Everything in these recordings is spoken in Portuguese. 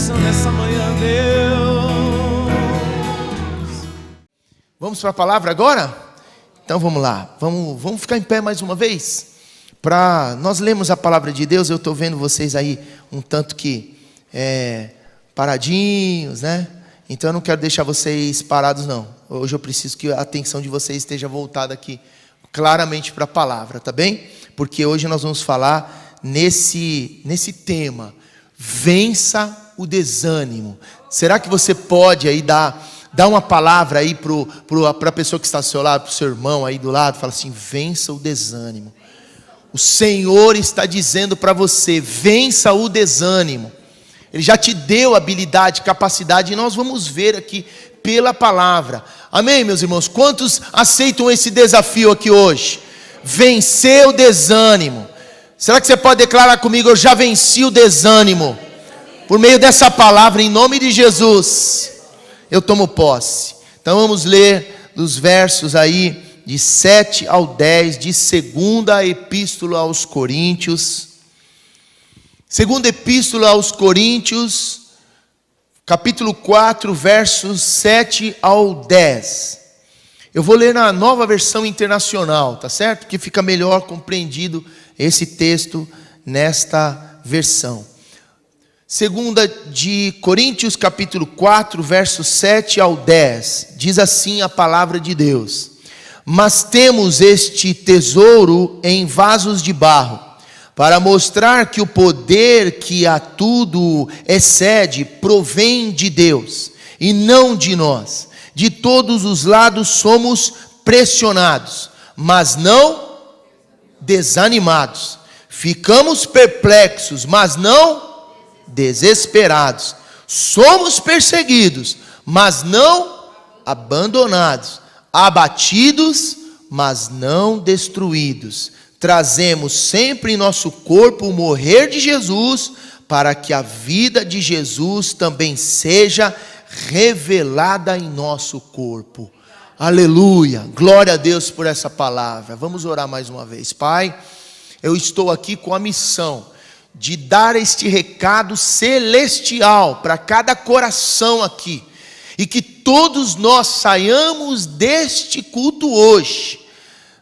bênção nessa manhã, Deus. Vamos para a palavra agora? Então vamos lá, vamos ficar em pé mais uma vez? Para nós lermos a palavra de Deus. Eu estou vendo vocês aí um tanto que paradinhos, né? Então eu não quero deixar vocês parados não. Hoje eu preciso que a atenção de vocês esteja voltada aqui claramente para a palavra, tá bem? Porque hoje nós vamos falar nesse tema, vença o desânimo. Será que você pode aí dar uma palavra aí para a pessoa que está ao seu lado, para o seu irmão aí do lado, fala assim: vença o desânimo. O Senhor está dizendo para você: vença o desânimo. Ele já te deu habilidade, capacidade, e nós vamos ver aqui pela palavra. Amém, meus irmãos? Quantos aceitam esse desafio aqui hoje? Vencer o desânimo. Será que você pode declarar comigo: eu já venci o desânimo? Por meio dessa palavra, em nome de Jesus, eu tomo posse. Então vamos ler dos versos aí de 7 ao 10, de segunda epístola aos Coríntios. Segunda epístola aos Coríntios, capítulo 4, versos 7 ao 10. Eu vou ler na Nova Versão Internacional, tá certo? Que fica melhor compreendido esse texto nesta versão. Segunda de Coríntios, capítulo 4, versos 7 ao 10. Diz assim a palavra de Deus: mas temos este tesouro em vasos de barro, para mostrar que o poder que a tudo excede provém de Deus, e não de nós. De todos os lados somos pressionados, mas não desanimados. Ficamos perplexos, mas não desesperados. Somos perseguidos, mas não abandonados. Abatidos, mas não destruídos. Trazemos sempre em nosso corpo o morrer de Jesus, para que a vida de Jesus também seja revelada em nosso corpo. Aleluia, glória a Deus por essa palavra. Vamos orar mais uma vez. Pai, eu estou aqui com a missão de dar este recado celestial para cada coração aqui, e que todos nós saiamos deste culto hoje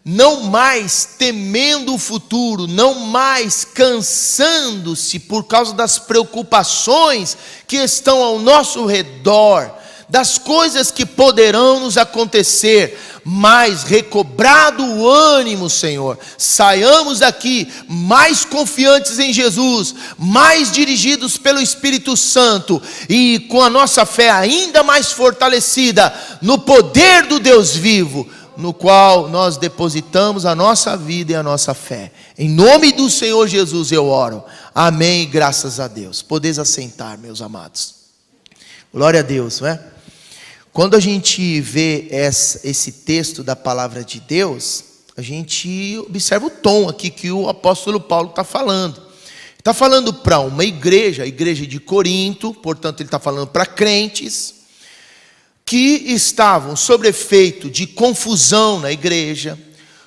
não mais temendo o futuro, não mais cansando-se por causa das preocupações que estão ao nosso redor, das coisas que poderão nos acontecer, mas recobrado o ânimo, Senhor, saiamos daqui mais confiantes em Jesus, mais dirigidos pelo Espírito Santo, e com a nossa fé ainda mais fortalecida no poder do Deus vivo, no qual nós depositamos a nossa vida e a nossa fé. Em nome do Senhor Jesus eu oro. Amém, e graças a Deus. Podeis assentar, meus amados. Glória a Deus, não é? Quando a gente vê esse texto da palavra de Deus, a gente observa o tom aqui que o apóstolo Paulo está falando. Está falando para uma igreja, a igreja de Corinto, portanto ele está falando para crentes que estavam sob efeito de confusão na igreja,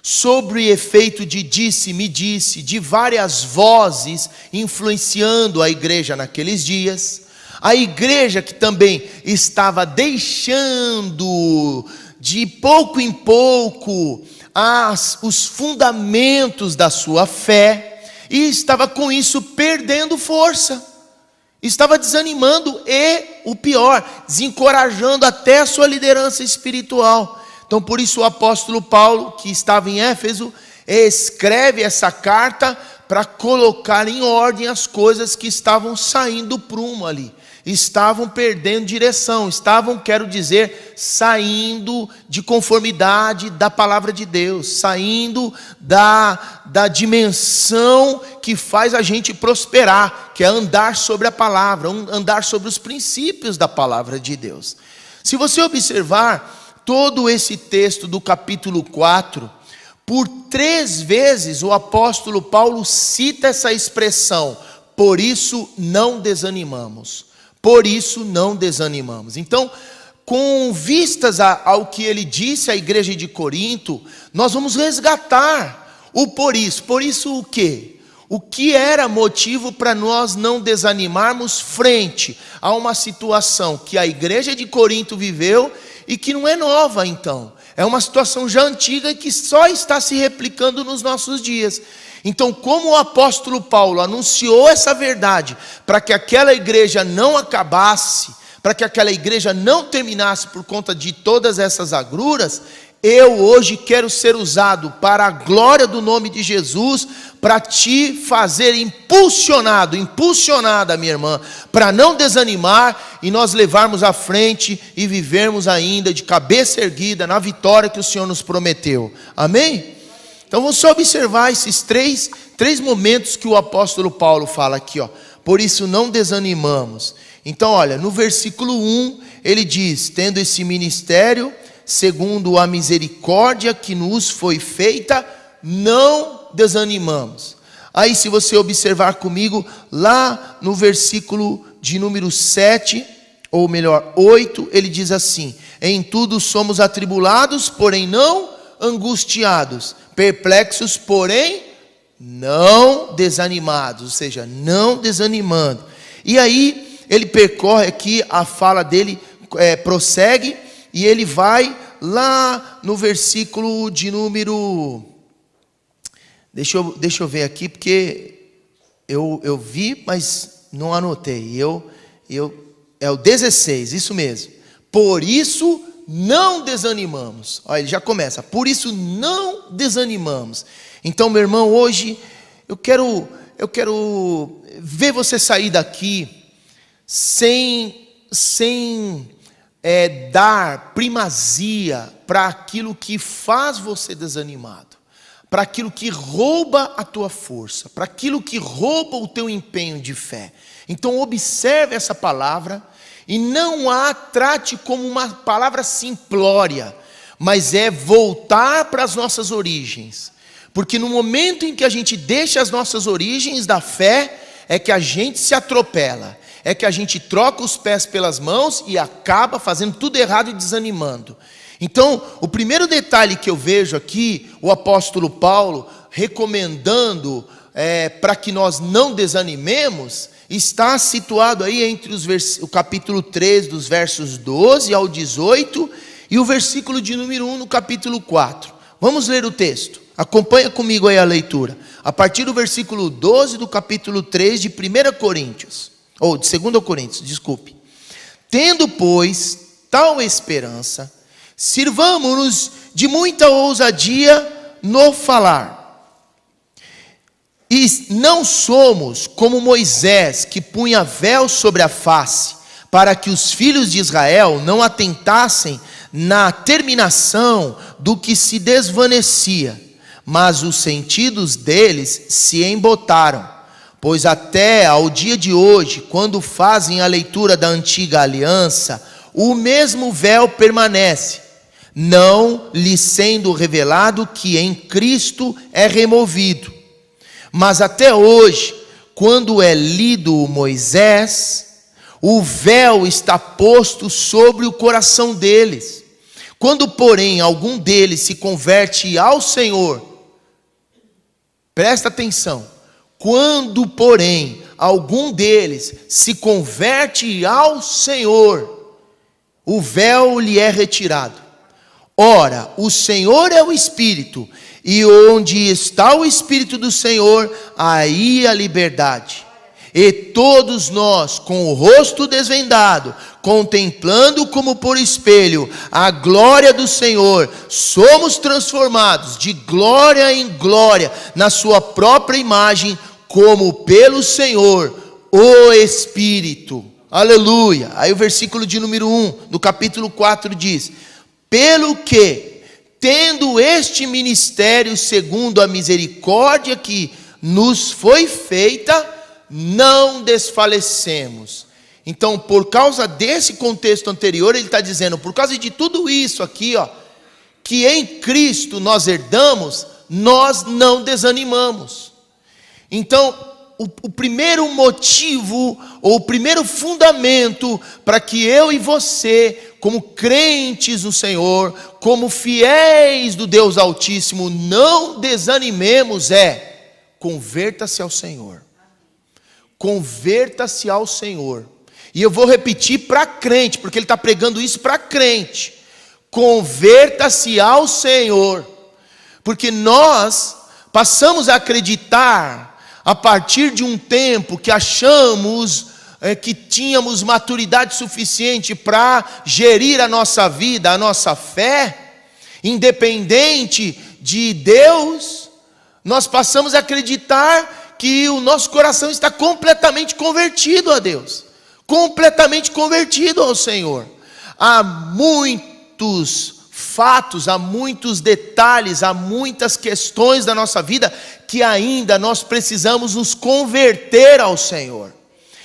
sob efeito de disse-me-disse, de várias vozes influenciando a igreja naqueles dias. A igreja que também estava deixando de pouco em pouco os fundamentos da sua fé, e estava com isso perdendo força. Estava desanimando e, o pior, desencorajando até a sua liderança espiritual. Então por isso o apóstolo Paulo, que estava em Éfeso, escreve essa carta para colocar em ordem as coisas que estavam saindo do prumo ali. Estavam perdendo direção, quero dizer, saindo de conformidade da palavra de Deus, saindo da dimensão que faz a gente prosperar, que é andar sobre a palavra, andar sobre os princípios da palavra de Deus. Se você observar todo esse texto do capítulo 4, por 3 vezes o apóstolo Paulo cita essa expressão: por isso não desanimamos. Por isso não desanimamos. Então, com vistas ao que ele disse à igreja de Corinto, nós vamos resgatar o por isso. Por isso o quê? o que era motivo para nós não desanimarmos frente a uma situação que a igreja de Corinto viveu e que não é nova então. É uma situação já antiga e que só está se replicando nos nossos dias. Então, como o apóstolo Paulo anunciou essa verdade para que aquela igreja não acabasse, para que aquela igreja não terminasse por conta de todas essas agruras, eu hoje quero ser usado para a glória do nome de Jesus, para te fazer impulsionada, minha irmã, para não desanimar e nós levarmos à frente e vivermos ainda de cabeça erguida na vitória que o Senhor nos prometeu. Amém? Então vamos só observar esses três momentos que o apóstolo Paulo fala aqui, ó. Por isso não desanimamos. Então olha, no versículo 1 ele diz: tendo esse ministério segundo a misericórdia que nos foi feita, não desanimamos. Aí se você observar comigo, lá no versículo de número 7, ou melhor, 8, ele diz assim: em tudo somos atribulados, porém não angustiados, perplexos, porém não desanimados, ou seja, não desanimando. E aí ele percorre aqui, a fala dele prossegue, e ele vai lá no versículo de número... Deixa eu ver aqui, porque eu vi, mas não anotei. É o 16, isso mesmo. Por isso não desanimamos. Olha, ele já começa. Por isso não desanimamos. Então, meu irmão, hoje eu quero ver você sair daqui sem dar primazia para aquilo que faz você desanimado, para aquilo que rouba a tua força, para aquilo que rouba o teu empenho de fé. Então observe essa palavra e não a trate como uma palavra simplória, mas é voltar para as nossas origens. Porque no momento em que a gente deixa as nossas origens da fé, é que a gente se atropela, é que a gente troca os pés pelas mãos e acaba fazendo tudo errado e desanimando. Então, o primeiro detalhe que eu vejo aqui, o apóstolo Paulo recomendando para que nós não desanimemos, está situado aí entre o capítulo 3, dos versos 12 ao 18, e o versículo de número 1 no capítulo 4. Vamos ler o texto. Acompanha comigo aí a leitura. A partir do versículo 12 do capítulo 3 de 1 Coríntios. Ou de 2 Coríntios, desculpe. Tendo, pois, tal esperança, sirvamo-nos de muita ousadia no falar. E não somos como Moisés, que punha véu sobre a face, para que os filhos de Israel não atentassem na terminação do que se desvanecia, mas os sentidos deles se embotaram. Pois até ao dia de hoje, quando fazem a leitura da antiga aliança, o mesmo véu permanece, não lhe sendo revelado que em Cristo é removido. Mas até hoje, quando é lido Moisés, o véu está posto sobre o coração deles. Quando, porém, algum deles se converte ao Senhor, presta atenção, quando, porém, algum deles se converte ao Senhor, o véu lhe é retirado. Ora, o Senhor é o Espírito, e onde está o Espírito do Senhor, aí a liberdade. E todos nós, com o rosto desvendado, contemplando como por espelho a glória do Senhor, somos transformados de glória em glória na sua própria imagem, como pelo Senhor, o Espírito. Aleluia. Aí o versículo de número 1, do capítulo 4 diz: pelo que, tendo este ministério segundo a misericórdia que nos foi feita, não desfalecemos. Então, por causa desse contexto anterior, ele está dizendo, por causa de tudo isso aqui, ó, que em Cristo nós herdamos, nós não desanimamos. Então, o primeiro motivo, ou o primeiro fundamento para que eu e você, como crentes no Senhor, como fiéis do Deus Altíssimo, não desanimemos converta-se ao Senhor. Converta-se ao Senhor. E eu vou repetir para crente, porque ele está pregando isso para crente. Converta-se ao Senhor. Porque nós passamos a acreditar, a partir de um tempo que achamos que tínhamos maturidade suficiente para gerir a nossa vida, a nossa fé, independente de Deus, nós passamos a acreditar que o nosso coração está completamente convertido a Deus, completamente convertido ao Senhor. Há muitos fatos, há muitos detalhes, há muitas questões da nossa vida que ainda nós precisamos nos converter ao Senhor.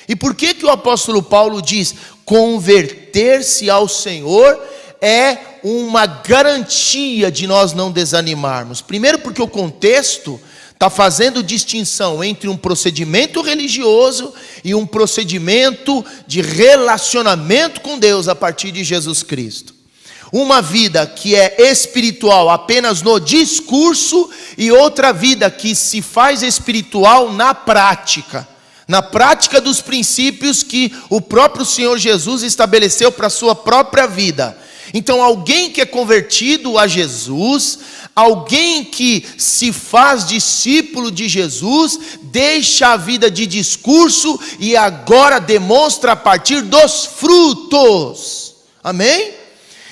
E por que o apóstolo Paulo diz converter-se ao Senhor é uma garantia de nós não desanimarmos? Primeiro porque o contexto está fazendo distinção entre um procedimento religioso e um procedimento de relacionamento com Deus a partir de Jesus Cristo. Uma vida que é espiritual apenas no discurso e outra vida que se faz espiritual na prática dos princípios que o próprio Senhor Jesus estabeleceu para a sua própria vida. Então alguém que é convertido a Jesus, alguém que se faz discípulo de Jesus, deixa a vida de discurso e agora demonstra a partir dos frutos. Amém?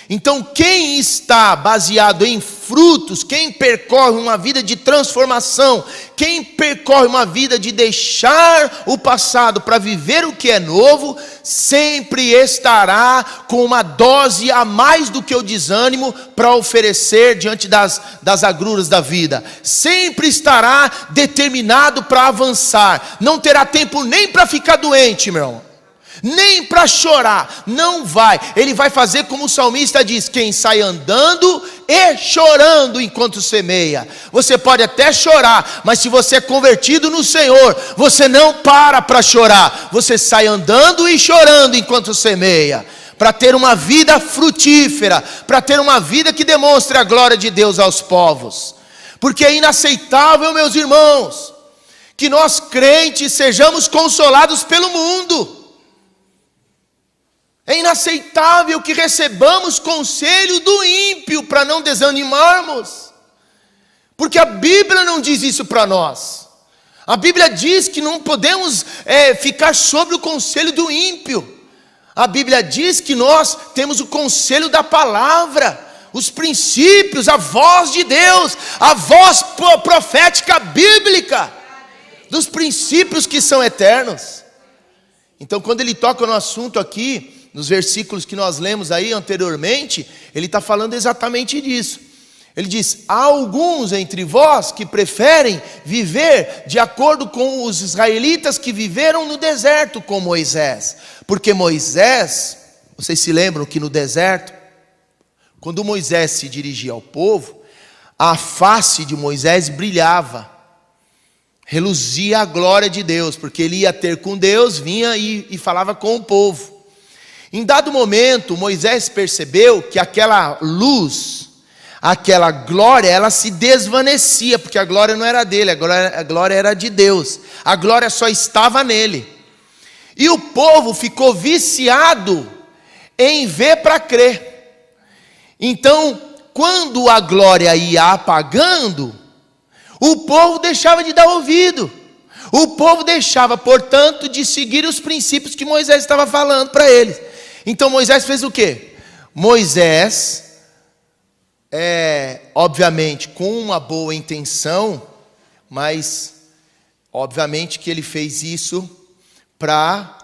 Então quem está baseado em frutos, quem percorre uma vida de transformação, quem percorre uma vida de deixar o passado para viver o que é novo, sempre estará com uma dose a mais do que o desânimo para oferecer diante das agruras da vida. Sempre estará determinado para avançar, não terá tempo nem para ficar doente, meu irmão. Nem para chorar, não vai. Ele vai fazer como o salmista diz: quem sai andando e chorando enquanto semeia. Você pode até chorar, mas se você é convertido no Senhor, você não para chorar. Você sai andando e chorando enquanto semeia, para ter uma vida frutífera, para ter uma vida que demonstre a glória de Deus aos povos. Porque é inaceitável, meus irmãos, que nós crentes sejamos consolados pelo mundo. É inaceitável que recebamos conselho do ímpio para não desanimarmos, porque a Bíblia não diz isso para nós. A Bíblia diz que não podemos ficar sob o conselho do ímpio. A Bíblia diz que nós temos o conselho da palavra, os princípios, a voz de Deus, a voz profética bíblica, dos princípios que são eternos. Então quando ele toca no assunto aqui, nos versículos que nós lemos aí anteriormente, ele está falando exatamente disso. Ele diz: há alguns entre vós que preferem viver de acordo com os israelitas que viveram no deserto com Moisés. Porque Moisés, vocês se lembram que no deserto, quando Moisés se dirigia ao povo, a face de Moisés brilhava, reluzia a glória de Deus, porque ele ia ter com Deus, vinha e falava com o povo. Em dado momento, Moisés percebeu que aquela luz, aquela glória, ela se desvanecia, porque a glória não era dele, a glória era de Deus. A glória só estava nele. E o povo ficou viciado em ver para crer. Então, quando a glória ia apagando, o povo deixava de dar ouvido. O povo deixava, portanto, de seguir os princípios que Moisés estava falando para eles. Então Moisés fez o quê? Moisés, obviamente com uma boa intenção, mas obviamente que ele fez isso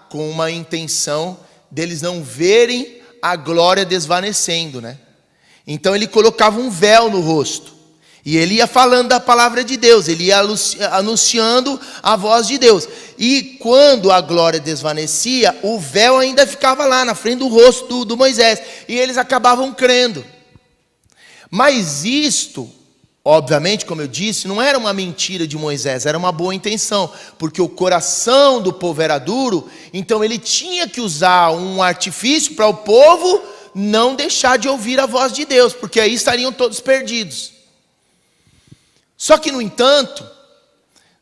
com uma intenção deles não verem a glória desvanecendo, né? Então ele colocava um véu no rosto. E ele ia falando da palavra de Deus, ele ia anunciando a voz de Deus. E quando a glória desvanecia, o véu ainda ficava lá na frente do rosto do Moisés. E eles acabavam crendo. Mas isto, obviamente, como eu disse, não era uma mentira de Moisés, era uma boa intenção. Porque o coração do povo era duro, então ele tinha que usar um artifício para o povo não deixar de ouvir a voz de Deus, porque aí estariam todos perdidos. Só que, no entanto,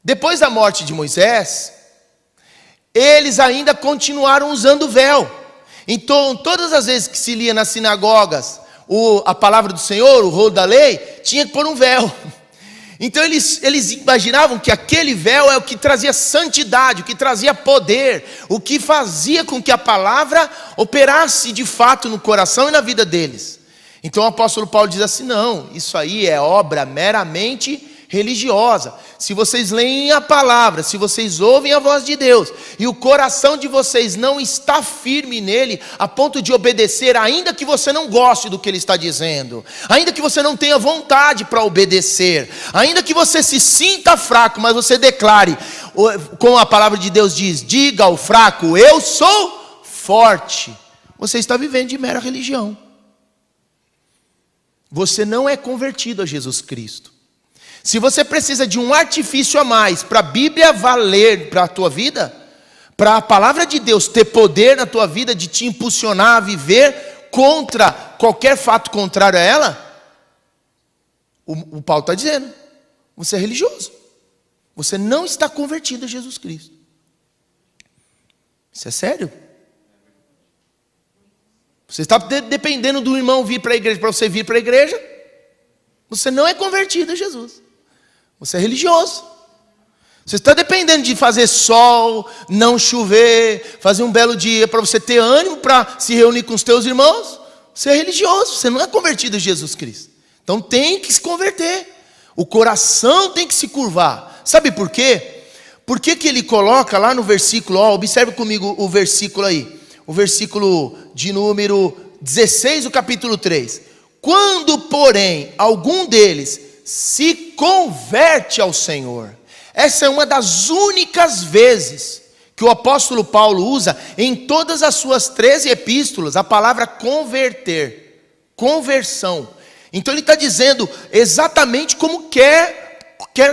Depois da morte de Moisés, eles ainda continuaram usando o véu. Então, todas as vezes que se lia nas sinagogas a palavra do Senhor, o rolo da lei, tinha que pôr um véu. Então eles imaginavam que aquele véu é o que trazia santidade, o que trazia poder, o que fazia com que a palavra operasse de fato no coração e na vida deles. Então o apóstolo Paulo diz assim: não, isso aí é obra meramente religiosa. Se vocês leem a palavra, se vocês ouvem a voz de Deus, e o coração de vocês não está firme nele, a ponto de obedecer, ainda que você não goste do que ele está dizendo, ainda que você não tenha vontade para obedecer, ainda que você se sinta fraco, mas você declare, como a palavra de Deus diz, diga ao fraco, eu sou forte. Você está vivendo de mera religião. Você não é convertido a Jesus Cristo. Se você precisa de um artifício a mais para a Bíblia valer para a tua vida, para a palavra de Deus ter poder na tua vida, de te impulsionar a viver contra qualquer fato contrário a ela, o Paulo está dizendo, você é religioso. Você não está convertido a Jesus Cristo. Isso é sério? Você está dependendo do irmão vir para a igreja, para você vir para a igreja, você não é convertido a Jesus. Você é religioso. Você está dependendo de fazer sol, não chover, fazer um belo dia para você ter ânimo para se reunir com os teus irmãos. Você é religioso, você não é convertido a Jesus Cristo. Então tem que se converter. O coração tem que se curvar. Sabe por quê? Por que ele coloca lá no versículo, observe comigo o versículo aí. O versículo de número 16 do capítulo 3. Quando, porém, algum deles se converte ao Senhor. Essa é uma das únicas vezes que o apóstolo Paulo usa em todas as suas 13 epístolas a palavra converter, conversão. Então ele está dizendo exatamente como quer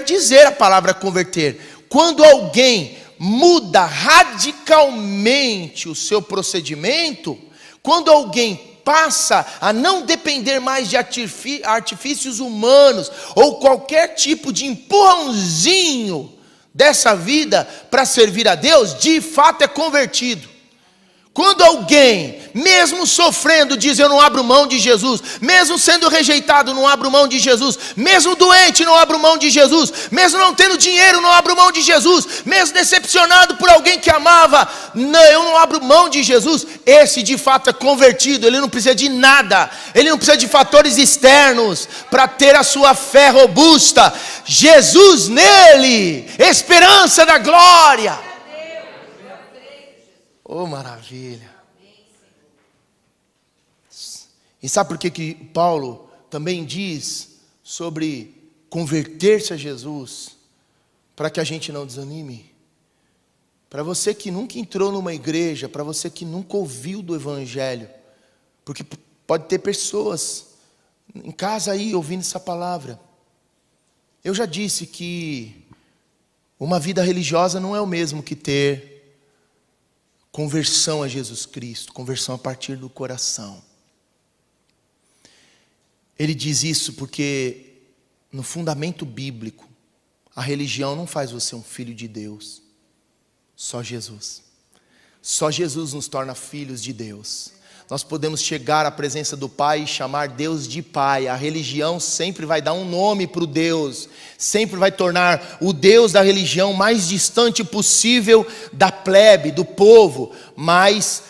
dizer a palavra converter. Quando alguém muda radicalmente o seu procedimento, quando alguém passa a não depender mais de artifícios humanos ou qualquer tipo de empurrãozinho dessa vida para servir a Deus, de fato é convertido. Quando alguém, mesmo sofrendo, diz eu não abro mão de Jesus, mesmo sendo rejeitado, não abro mão de Jesus, mesmo doente, não abro mão de Jesus, mesmo não tendo dinheiro, não abro mão de Jesus, mesmo decepcionado por alguém que amava, não, eu não abro mão de Jesus, esse de fato é convertido, ele não precisa de nada, ele não precisa de fatores externos para ter a sua fé robusta. Jesus nele, esperança da glória. Oh, maravilha. E sabe por que Paulo também diz sobre converter-se a Jesus? Para que a gente não desanime. Para você que nunca entrou numa igreja, para você que nunca ouviu do evangelho, porque pode ter pessoas em casa aí ouvindo essa palavra. Eu já disse que uma vida religiosa não é o mesmo que ter conversão a Jesus Cristo, conversão a partir do coração. Ele diz isso porque no fundamento bíblico, a religião não faz você um filho de Deus. Só Jesus. Só Jesus nos torna filhos de Deus. Nós podemos chegar à presença do Pai e chamar Deus de Pai. A religião sempre vai dar um nome para o Deus. Sempre vai tornar o Deus da religião mais distante possível da plebe, do povo. Mas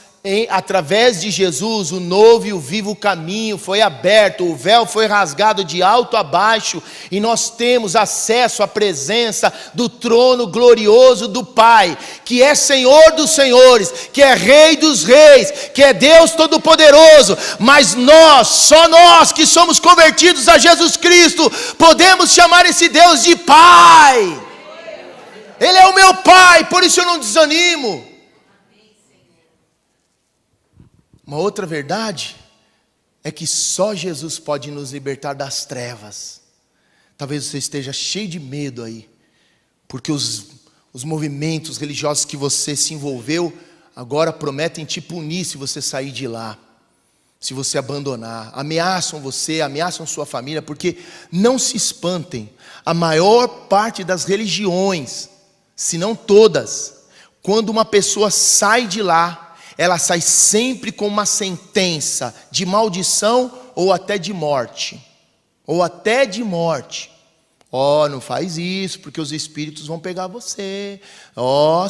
através de Jesus, o novo e o vivo caminho foi aberto, o véu foi rasgado de alto a baixo, e nós temos acesso à presença do trono glorioso do Pai, que é Senhor dos senhores, que é Rei dos reis, que é Deus Todo-Poderoso. Mas nós, só nós que somos convertidos a Jesus Cristo, podemos chamar esse Deus de Pai. Ele é o meu Pai, por isso eu não desanimo. Uma outra verdade é que só Jesus pode nos libertar das trevas. Talvez você esteja cheio de medo aí, porque os movimentos religiosos que você se envolveu agora prometem te punir se você sair de lá. se você abandonar. Ameaçam você, ameaçam sua família, porque não se espantem. A maior parte das religiões, se não todas, quando uma pessoa sai de lá, ela sai sempre com uma sentença de maldição ou até de morte. Ou até de morte. Não faz isso, porque os espíritos vão pegar você.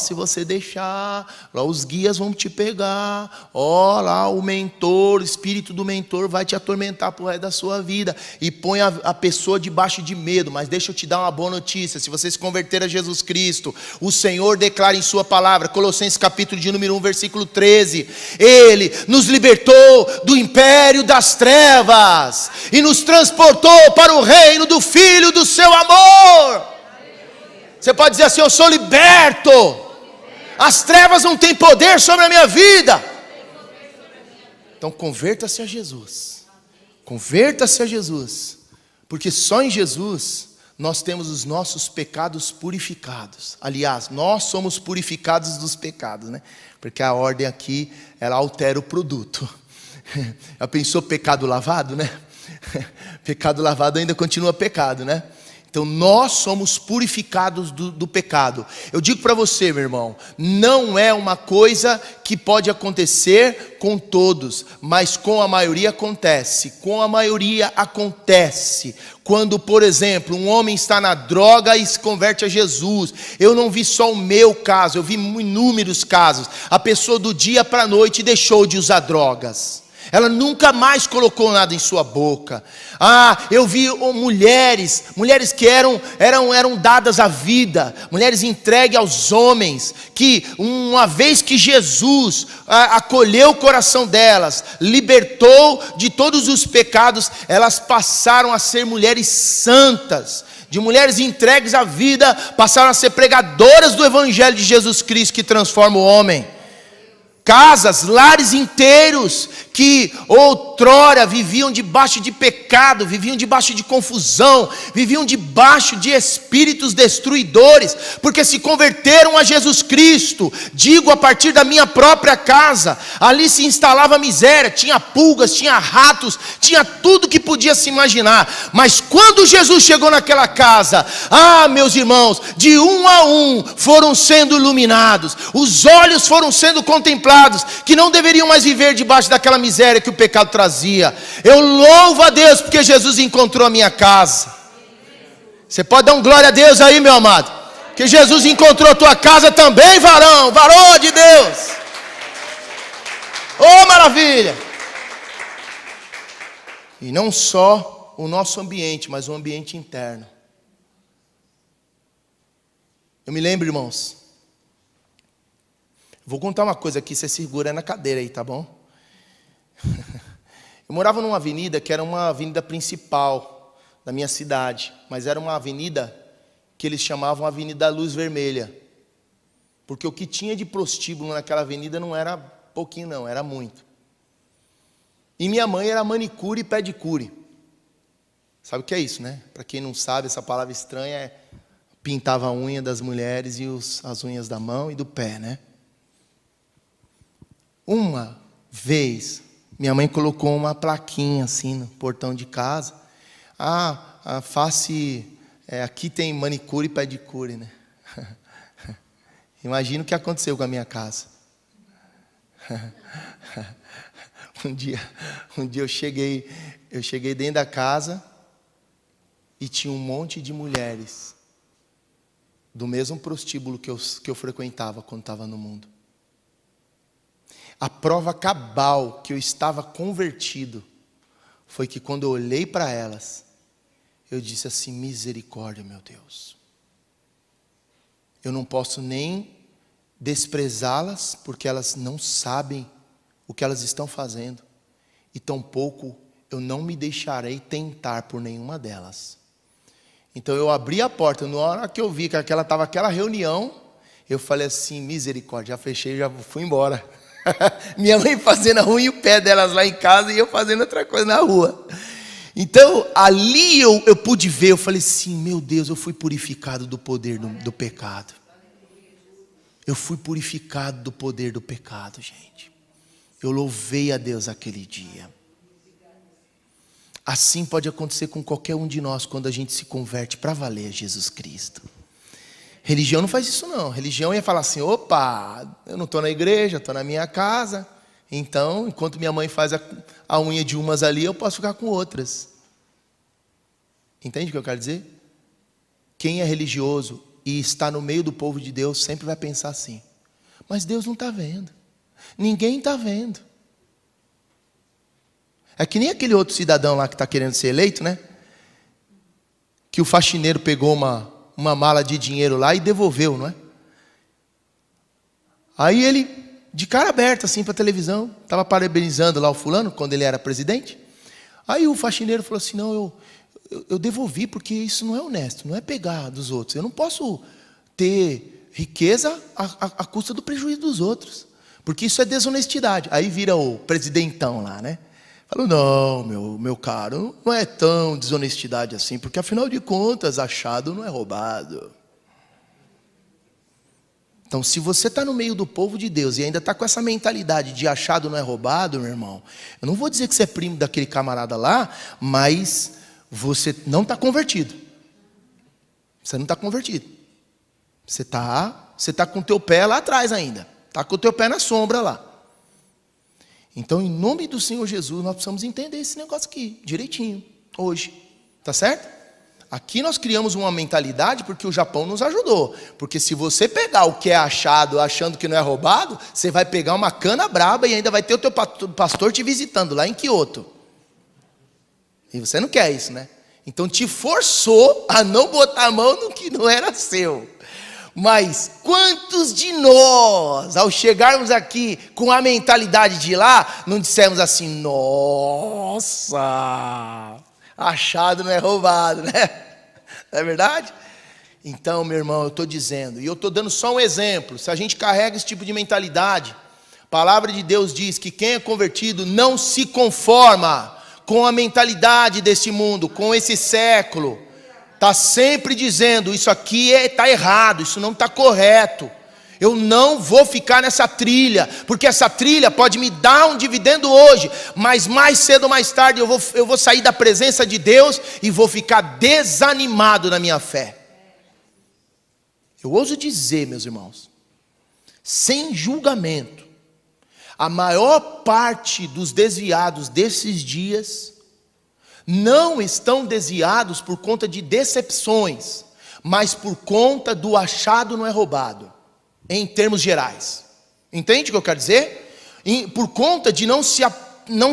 Se você deixar, lá os guias vão te pegar. Lá o mentor, o espírito do mentor vai te atormentar pro resto da sua vida. E põe a pessoa debaixo de medo. Mas deixa eu te dar uma boa notícia. Se você se converter a Jesus Cristo, o Senhor declara em sua palavra, Colossenses capítulo de número 1, versículo 13. Ele nos libertou do império das trevas e nos transportou para o reino do Filho do seu amor. Você pode dizer assim: eu sou liberto. As trevas não têm poder sobre a minha vida. Então converta-se a Jesus. Converta-se a Jesus. Porque só em Jesus nós temos os nossos pecados purificados. Aliás, nós somos purificados dos pecados, né? Porque a ordem aqui, ela altera o produto. Já pensou pecado lavado, né? Pecado lavado ainda continua pecado, né? Então nós somos purificados do pecado. Eu digo para você, meu irmão, não é uma coisa que pode acontecer com todos, mas com a maioria acontece. Com a maioria acontece. Quando, por exemplo, um homem está na droga e se converte a Jesus. Eu não vi só o meu caso, eu vi inúmeros casos. A pessoa do dia para a noite deixou de usar drogas. Ela nunca mais colocou nada em sua boca. Eu vi mulheres que eram dadas à vida, mulheres entregues aos homens, que uma vez que Jesus acolheu o coração delas, libertou de todos os pecados, elas passaram a ser mulheres santas. De mulheres entregues à vida, passaram a ser pregadoras do Evangelho de Jesus Cristo, que transforma o homem. Casas, lares inteiros que outrora viviam debaixo de pecado, viviam debaixo de confusão, viviam debaixo de espíritos destruidores, porque se converteram a Jesus Cristo. Digo, a partir da minha própria casa, ali se instalava miséria, tinha pulgas, tinha ratos, tinha tudo que podia se imaginar. Mas quando Jesus chegou naquela casa, meus irmãos, de um a um foram sendo iluminados, os olhos foram sendo contemplados, que não deveriam mais viver debaixo daquela miséria que o pecado trazia. Eu louvo a Deus porque Jesus encontrou a minha casa. Você pode dar um glória a Deus aí, meu amado? Que Jesus encontrou a tua casa também, varão de Deus. Maravilha! E não só o nosso ambiente, mas o ambiente interno. Eu me lembro, irmãos, vou contar uma coisa aqui, você segura na cadeira aí, tá bom? Eu morava numa avenida que era uma avenida principal da minha cidade, mas era uma avenida que eles chamavam Avenida Luz Vermelha, porque o que tinha de prostíbulo naquela avenida não era pouquinho não, era muito. E minha mãe era manicure e pedicure. Sabe o que é isso, né? Para quem não sabe, essa palavra estranha pintava a unha das mulheres e as unhas da mão e do pé, né? Uma vez, minha mãe colocou uma plaquinha assim no portão de casa. A face, aqui tem manicure e pedicure, né? Imagina o que aconteceu com a minha casa. Um dia eu cheguei dentro da casa e tinha um monte de mulheres do mesmo prostíbulo que eu frequentava quando estava no mundo. A prova cabal que eu estava convertido foi que quando eu olhei para elas, eu disse assim: misericórdia, meu Deus. Eu não posso nem desprezá-las, porque elas não sabem o que elas estão fazendo. E tampouco eu não me deixarei tentar por nenhuma delas. Então eu abri a porta, na hora que eu vi que estava aquela reunião, eu falei assim: misericórdia, já fechei, já fui embora. Minha mãe fazendo a unha e o pé delas lá em casa e eu fazendo outra coisa na rua. Então ali eu pude ver, eu falei assim: meu Deus, eu fui purificado do poder do pecado. Eu fui purificado do poder do pecado, gente. Eu louvei a Deus aquele dia. Assim pode acontecer com qualquer um de nós quando a gente se converte para valer a Jesus Cristo. Religião não faz isso não. Religião ia falar assim, opa, eu não estou na igreja, estou na minha casa. Então, enquanto minha mãe faz a unha de umas ali, eu posso ficar com outras. Entende o que eu quero dizer? Quem é religioso e está no meio do povo de Deus sempre vai pensar assim. Mas Deus não está vendo. Ninguém está vendo. É que nem aquele outro cidadão lá que está querendo ser eleito, né? Que o faxineiro pegou uma mala de dinheiro lá e devolveu, não é? Aí ele, de cara aberta assim para a televisão, estava parabenizando lá o fulano, quando ele era presidente. Aí o faxineiro falou assim, não, eu devolvi porque isso não é honesto, não é pegar dos outros. Eu não posso ter riqueza à custa do prejuízo dos outros, porque isso é desonestidade. Aí vira o presidentão lá, né? Falou, não, meu caro, não é tão desonestidade assim, porque afinal de contas, achado não é roubado. Então, se você está no meio do povo de Deus e ainda está com essa mentalidade de achado não é roubado, meu irmão, eu não vou dizer que você é primo daquele camarada lá, mas você não está convertido. Você não está convertido. Você tá com o teu pé lá atrás ainda. Está com o teu pé na sombra lá. Então, em nome do Senhor Jesus, nós precisamos entender esse negócio aqui, direitinho, hoje. Tá certo? Aqui nós criamos uma mentalidade porque o Japão nos ajudou. Porque se você pegar o que é achado, achando que não é roubado, você vai pegar uma cana braba e ainda vai ter o teu pastor te visitando lá em Kyoto. E você não quer isso, né? Então te forçou a não botar a mão no que não era seu. Mas quantos de nós, ao chegarmos aqui com a mentalidade de lá, não dissemos assim, nossa, achado não é roubado, né? Não é verdade? Então, meu irmão, eu estou dizendo, e eu estou dando só um exemplo, se a gente carrega esse tipo de mentalidade, a palavra de Deus diz que quem é convertido não se conforma com a mentalidade desse mundo, com esse século. Está sempre dizendo, isso aqui está errado, isso não está correto. Eu não vou ficar nessa trilha, porque essa trilha pode me dar um dividendo hoje, mas mais cedo ou mais tarde eu vou sair da presença de Deus e vou ficar desanimado na minha fé. Eu ouso dizer, meus irmãos, sem julgamento, a maior parte dos desviados desses dias não estão desviados por conta de decepções, mas por conta do achado não é roubado, em termos gerais. Entende o que eu quero dizer? Por conta de não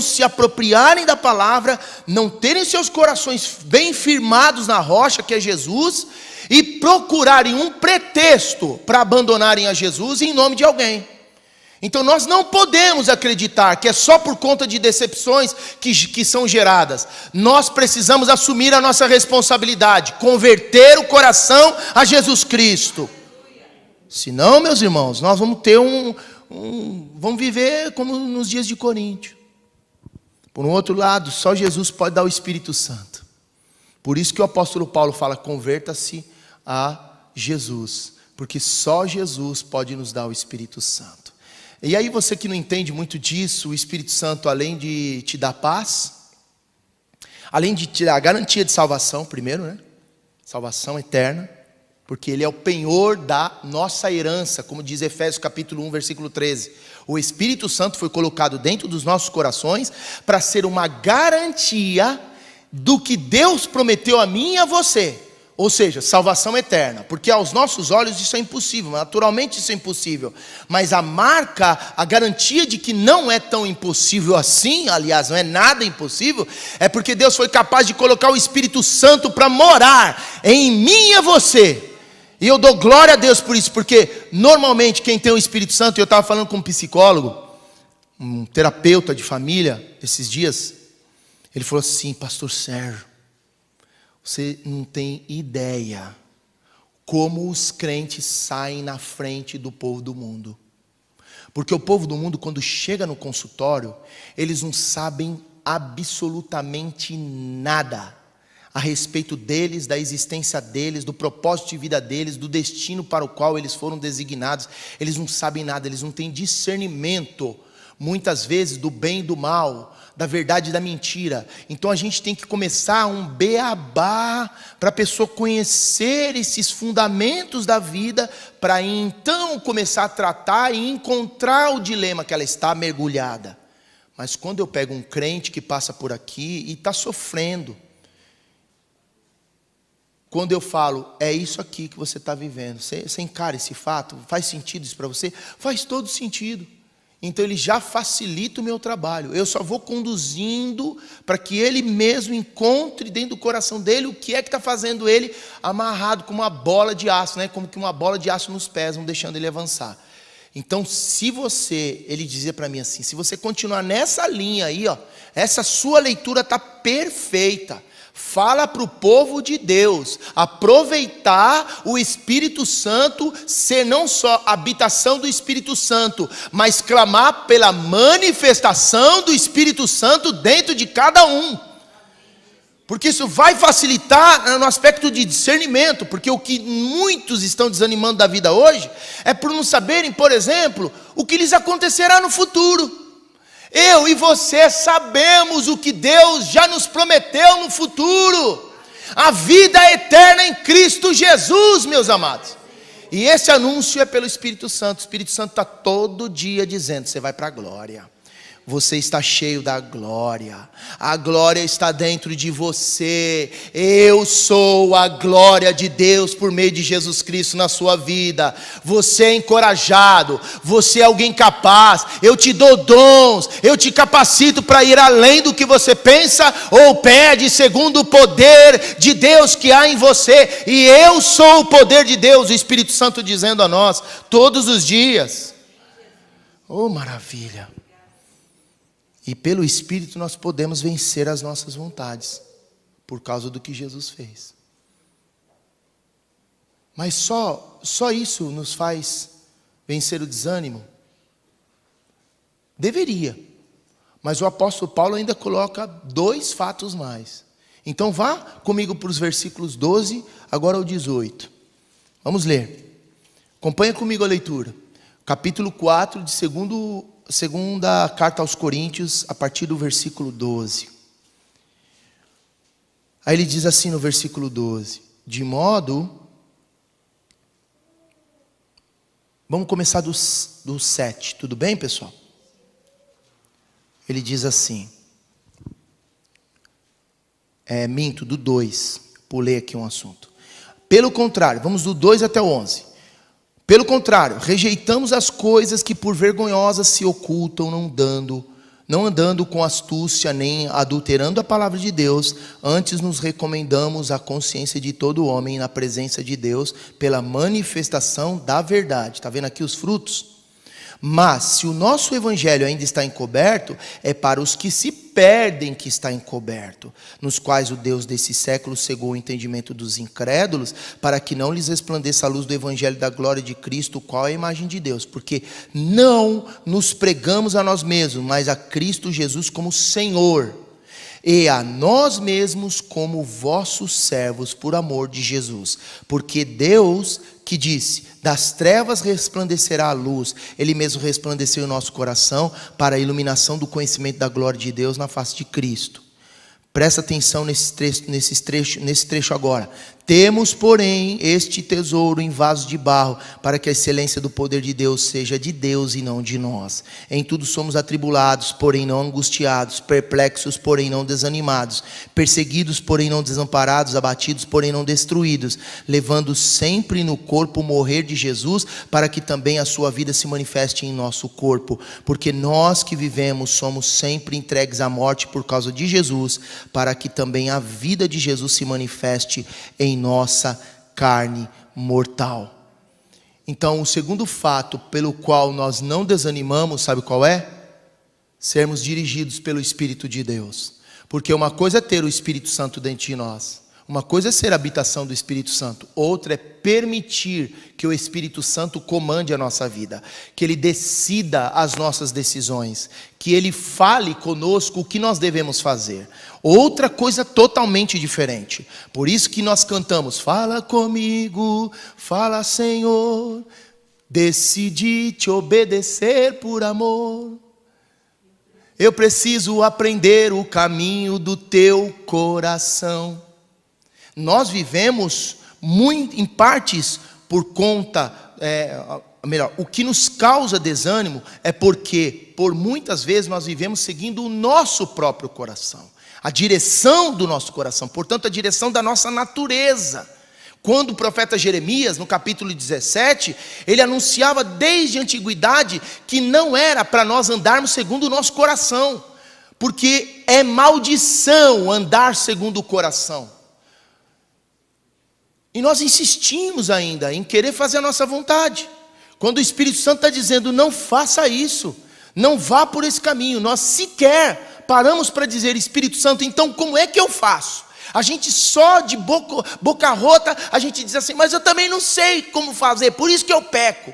se apropriarem da palavra, não terem seus corações bem firmados na rocha que é Jesus, e procurarem um pretexto para abandonarem a Jesus em nome de alguém. Então nós não podemos acreditar que é só por conta de decepções que são geradas. Nós precisamos assumir a nossa responsabilidade, converter o coração a Jesus Cristo. Senão, meus irmãos, nós vamos ter vamos viver como nos dias de Coríntio. Por um outro lado, só Jesus pode dar o Espírito Santo. Por isso que o apóstolo Paulo fala, converta-se a Jesus, porque só Jesus pode nos dar o Espírito Santo. E aí você que não entende muito disso, o Espírito Santo, além de te dar paz, além de te dar a garantia de salvação, primeiro, né? Salvação eterna, porque Ele é o penhor da nossa herança, como diz Efésios capítulo 1, versículo 13. O Espírito Santo foi colocado dentro dos nossos corações para ser uma garantia do que Deus prometeu a mim e a você. Ou seja, salvação eterna, porque aos nossos olhos isso é impossível, naturalmente isso é impossível, mas a marca, a garantia de que não é tão impossível assim, aliás, não é nada impossível, é porque Deus foi capaz de colocar o Espírito Santo para morar em mim e você, e eu dou glória a Deus por isso, porque normalmente quem tem o Espírito Santo, eu estava falando com um psicólogo, um terapeuta de família, esses dias, ele falou assim, pastor Sérgio, você não tem ideia como os crentes saem na frente do povo do mundo. Porque o povo do mundo, quando chega no consultório, eles não sabem absolutamente nada a respeito deles, da existência deles, do propósito de vida deles, do destino para o qual eles foram designados. Eles não sabem nada, eles não têm discernimento. muitas vezes do bem e do mal, da verdade e da mentira. Então a gente tem que começar um beabá para a pessoa conhecer esses fundamentos da vida, para então começar a tratar e encontrar o dilema que ela está mergulhada. Mas quando eu pego um crente que passa por aqui e está sofrendo, quando eu falo, é isso aqui que você está vivendo, você encara esse fato, faz sentido isso para você? Faz todo sentido. Então ele já facilita o meu trabalho. Eu só vou conduzindo para que ele mesmo encontre dentro do coração dele o que é que está fazendo ele amarrado com uma bola de aço, né? Como que uma bola de aço nos pés, não deixando ele avançar. Então, ele dizia para mim assim, se você continuar nessa linha aí, ó, essa sua leitura está perfeita. Fala para o povo de Deus aproveitar o Espírito Santo, ser não só habitação do Espírito Santo, mas clamar pela manifestação do Espírito Santo dentro de cada um. Porque isso vai facilitar no aspecto de discernimento, porque o que muitos estão desanimando da vida hoje é por não saberem, por exemplo, o que lhes acontecerá no futuro. Eu e você sabemos o que Deus já nos prometeu no futuro. A vida eterna em Cristo Jesus, meus amados. E esse anúncio é pelo Espírito Santo. O Espírito Santo está todo dia dizendo, você vai para a glória. Você está cheio da glória. A glória está dentro de você. Eu sou a glória de Deus por meio de Jesus Cristo na sua vida. Você é encorajado. Você é alguém capaz. Eu te dou dons. Eu te capacito para ir além do que você pensa ou pede, segundo o poder de Deus que há em você. E eu sou o poder de Deus, o Espírito Santo dizendo a nós todos os dias. Oh, maravilha! E pelo Espírito nós podemos vencer as nossas vontades, por causa do que Jesus fez. Mas só isso nos faz vencer o desânimo? Deveria. Mas o apóstolo Paulo ainda coloca 2 fatos mais. Então vá comigo para os versículos 12, agora ao 18. Vamos ler. Acompanha comigo a leitura. Capítulo 4 de segunda carta aos Coríntios, a partir do versículo 12. Aí ele diz assim no versículo 12: de modo... Vamos começar do 7, tudo bem, pessoal? Ele diz assim... do 2, pulei aqui um assunto. Pelo contrário, vamos do 2 até o 11. Pelo contrário, rejeitamos as coisas que por vergonhosas se ocultam, não andando com astúcia, nem adulterando a palavra de Deus, antes nos recomendamos a consciência de todo homem na presença de Deus, pela manifestação da verdade. Está vendo aqui os frutos? Mas, se o nosso evangelho ainda está encoberto, é para os que se perdem que está encoberto, nos quais o Deus desse século cegou o entendimento dos incrédulos, para que não lhes resplandeça a luz do evangelho da glória de Cristo, o qual é a imagem de Deus. Porque não nos pregamos a nós mesmos, mas a Cristo Jesus como Senhor, e a nós mesmos como vossos servos por amor de Jesus. Porque Deus, que disse, das trevas resplandecerá a luz, Ele mesmo resplandeceu em nosso coração para a iluminação do conhecimento da glória de Deus na face de Cristo. Presta atenção nesse trecho agora. Temos, porém, este tesouro em vasos de barro, para que a excelência do poder de Deus seja de Deus e não de nós. Em tudo somos atribulados, porém não angustiados, perplexos, porém não desanimados, perseguidos, porém não desamparados, abatidos, porém não destruídos, levando sempre no corpo o morrer de Jesus, para que também a sua vida se manifeste em nosso corpo. Porque nós que vivemos somos sempre entregues à morte por causa de Jesus, para que também a vida de Jesus se manifeste em nossa carne mortal. Então, o segundo fato pelo qual nós não desanimamos, sabe qual é? Sermos dirigidos pelo Espírito de Deus. Porque uma coisa é ter o Espírito Santo dentro de nós, uma coisa é ser a habitação do Espírito Santo, outra é permitir que o Espírito Santo comande a nossa vida, que Ele decida as nossas decisões, que Ele fale conosco o que nós devemos fazer. Outra coisa totalmente diferente. Por isso que nós cantamos: fala comigo, fala Senhor, decidi te obedecer por amor. Eu preciso aprender o caminho do teu coração. Nós vivemos muito, em partes por conta, o que nos causa desânimo é porque, por muitas vezes, nós vivemos seguindo o nosso próprio coração, a direção do nosso coração, portanto, a direção da nossa natureza. Quando o profeta Jeremias, no capítulo 17, ele anunciava desde a antiguidade que não era para nós andarmos segundo o nosso coração, porque é maldição andar segundo o coração. E nós insistimos ainda em querer fazer a nossa vontade, quando o Espírito Santo está dizendo, não faça isso, não vá por esse caminho. Nós sequer paramos para dizer, Espírito Santo, então como é que eu faço? A gente só de boca rota, a gente diz assim, mas eu também não sei como fazer, por isso que eu peco.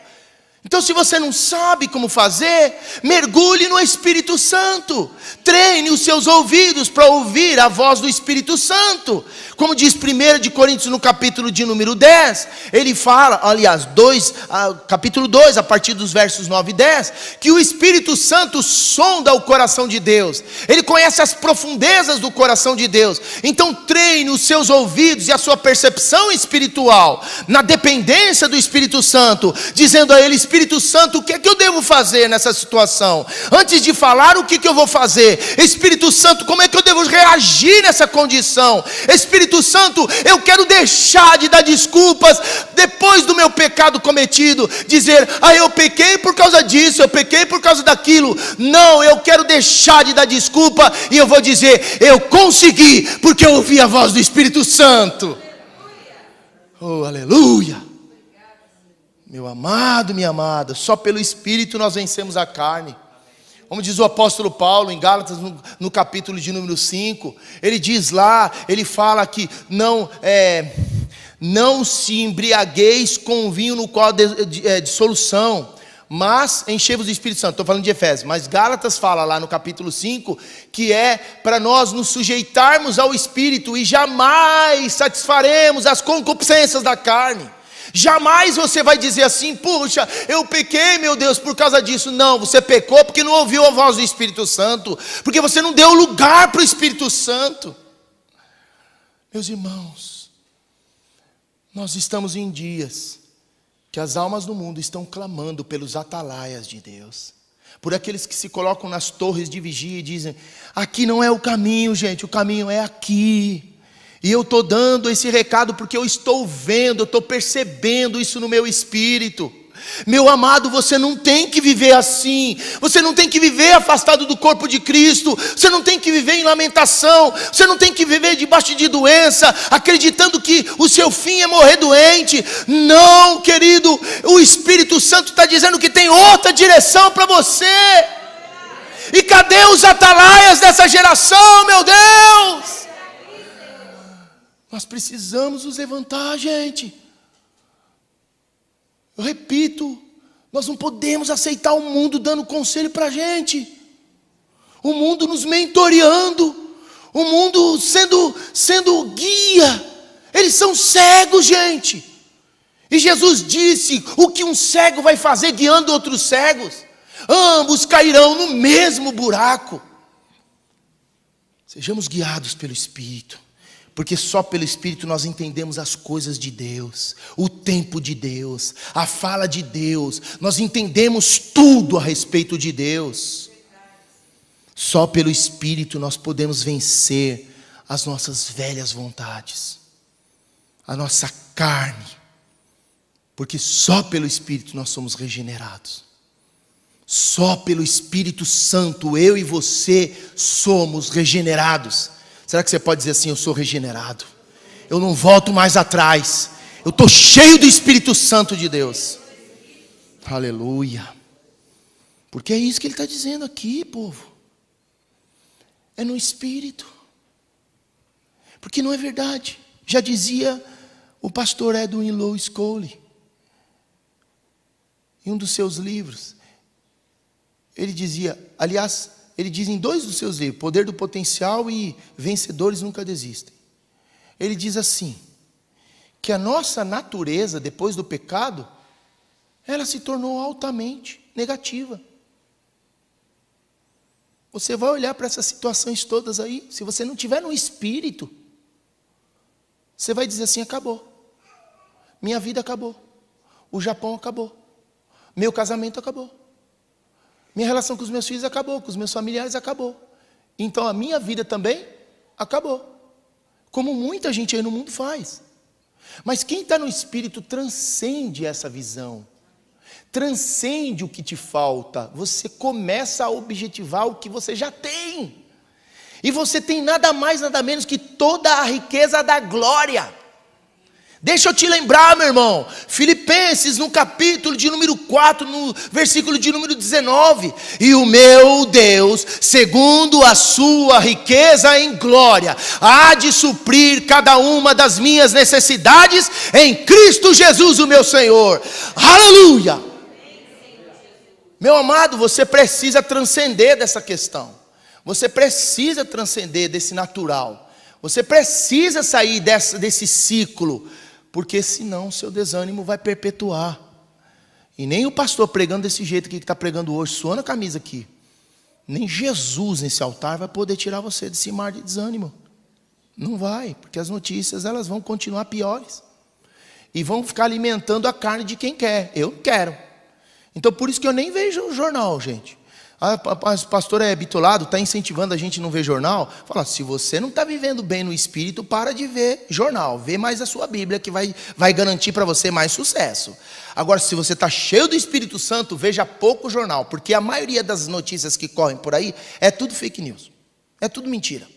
Então se você não sabe como fazer, mergulhe no Espírito Santo. Treine os seus ouvidos para ouvir a voz do Espírito Santo. Como diz 1 de Coríntios no capítulo de número 10, ele fala, aliás, capítulo 2, a partir dos versos 9 e 10, que o Espírito Santo sonda o coração de Deus. Ele conhece as profundezas do coração de Deus. Então treine os seus ouvidos e a sua percepção espiritual, na dependência do Espírito Santo, dizendo a ele, Espírito Santo, o que é que eu devo fazer nessa situação? Antes de falar, o que eu vou fazer? Espírito Santo, como é que eu devo reagir nessa condição? Espírito Santo, eu quero deixar de dar desculpas depois do meu pecado cometido, dizer, eu pequei por causa disso, eu pequei por causa daquilo. Não, eu quero deixar de dar desculpa e eu vou dizer, eu consegui, porque eu ouvi a voz do Espírito Santo. Oh, aleluia! Meu amado, minha amada, só pelo Espírito nós vencemos a carne. Como diz o apóstolo Paulo em Gálatas, no capítulo de número 5, ele diz lá, ele fala que não se embriagueis com vinho no qual dissolução, mas enchei-vos do Espírito Santo. Estou falando de Efésios, mas Gálatas fala lá no capítulo 5, que é para nós nos sujeitarmos ao Espírito e jamais satisfaremos as concupiscências da carne. Jamais você vai dizer assim, puxa, eu pequei, meu Deus, por causa disso. Não, você pecou porque não ouviu a voz do Espírito Santo, porque você não deu lugar para o Espírito Santo. Meus irmãos, nós estamos em dias que as almas do mundo estão clamando pelos atalaias de Deus, por aqueles que se colocam nas torres de vigia e dizem, aqui não é o caminho, gente, o caminho é aqui. E eu estou dando esse recado porque eu estou vendo, eu estou percebendo isso no meu espírito. Meu amado, você não tem que viver assim. Você não tem que viver afastado do corpo de Cristo. Você não tem que viver em lamentação. Você não tem que viver debaixo de doença, acreditando que o seu fim é morrer doente. Não, querido, o Espírito Santo está dizendo que tem outra direção para você. E cadê os atalaias dessa geração, meu Deus? Nós precisamos nos levantar, gente. Eu repito, nós não podemos aceitar o mundo dando conselho para a gente. O mundo nos mentoreando. O mundo sendo guia. Eles são cegos, gente. E Jesus disse, o que um cego vai fazer guiando outros cegos? Ambos cairão no mesmo buraco. Sejamos guiados pelo Espírito. Porque só pelo Espírito nós entendemos as coisas de Deus, o tempo de Deus, a fala de Deus. Nós entendemos tudo a respeito de Deus. Só pelo Espírito nós podemos vencer as nossas velhas vontades, a nossa carne. Porque só pelo Espírito nós somos regenerados. Só pelo Espírito Santo eu e você somos regenerados. Será que você pode dizer assim, eu sou regenerado? Eu não volto mais atrás. Eu estou cheio do Espírito Santo de Deus. Aleluia. Porque é isso que ele está dizendo aqui, povo. É no Espírito. Porque não é verdade. Já dizia o pastor Edwin Lewis Cole, em um dos seus livros. Ele dizia, aliás, ele diz em 2 dos seus livros, Poder do Potencial e Vencedores Nunca Desistem. Ele diz assim, que a nossa natureza, depois do pecado, ela se tornou altamente negativa. Você vai olhar para essas situações todas aí, se você não tiver no espírito, você vai dizer assim: acabou. Minha vida acabou. O Japão acabou. Meu casamento acabou. Minha relação com os meus filhos acabou, com os meus familiares acabou. Então a minha vida também acabou. Como muita gente aí no mundo faz. Mas quem está no Espírito transcende essa visão. Transcende o que te falta. Você começa a objetivar o que você já tem. E você tem nada mais, nada menos que toda a riqueza da glória. Deixa eu te lembrar, meu irmão, Filipenses no capítulo de número 4, no versículo de número 19, e o meu Deus, segundo a sua riqueza em glória, há de suprir cada uma das minhas necessidades em Cristo Jesus, o meu Senhor. Aleluia! Meu amado, você precisa transcender dessa questão, você precisa transcender desse natural, você precisa sair desse ciclo, porque senão seu desânimo vai perpetuar. E nem o pastor pregando desse jeito que está pregando hoje, suando a camisa aqui, nem Jesus nesse altar vai poder tirar você desse mar de desânimo. Não vai, porque as notícias elas vão continuar piores. E vão ficar alimentando a carne de quem quer. Eu quero. Então por isso que eu nem vejo o jornal, gente. O pastor é bitolado, está incentivando a gente a não ver jornal. Fala, se você não está vivendo bem no espírito, para de ver jornal. Vê mais a sua Bíblia, que vai garantir para você mais sucesso. Agora, se você está cheio do Espírito Santo, veja pouco jornal. Porque a maioria das notícias que correm por aí é tudo fake news. É tudo mentira.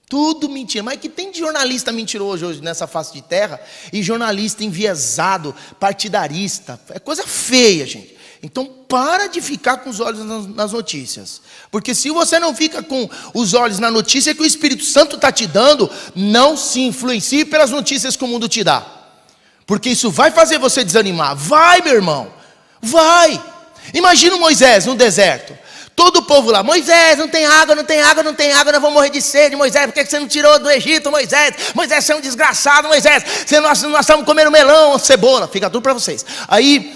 Tudo mentira. Mas que tem de jornalista mentiroso hoje nessa face de terra. E jornalista enviesado, partidarista. É coisa feia, gente. Então para de ficar com os olhos nas notícias. Porque se você não fica com os olhos na notícia que o Espírito Santo está te dando, não se influencie pelas notícias que o mundo te dá. Porque isso vai fazer você desanimar. Vai, meu irmão. Vai. Imagina Moisés no deserto. Todo o povo lá, Moisés, não tem água, não tem água, não tem água, nós vamos morrer de sede. Moisés, por que você não tirou do Egito, Moisés? Moisés, você é um desgraçado, Moisés. Nós estamos comendo melão, cebola, fica tudo para vocês. Aí,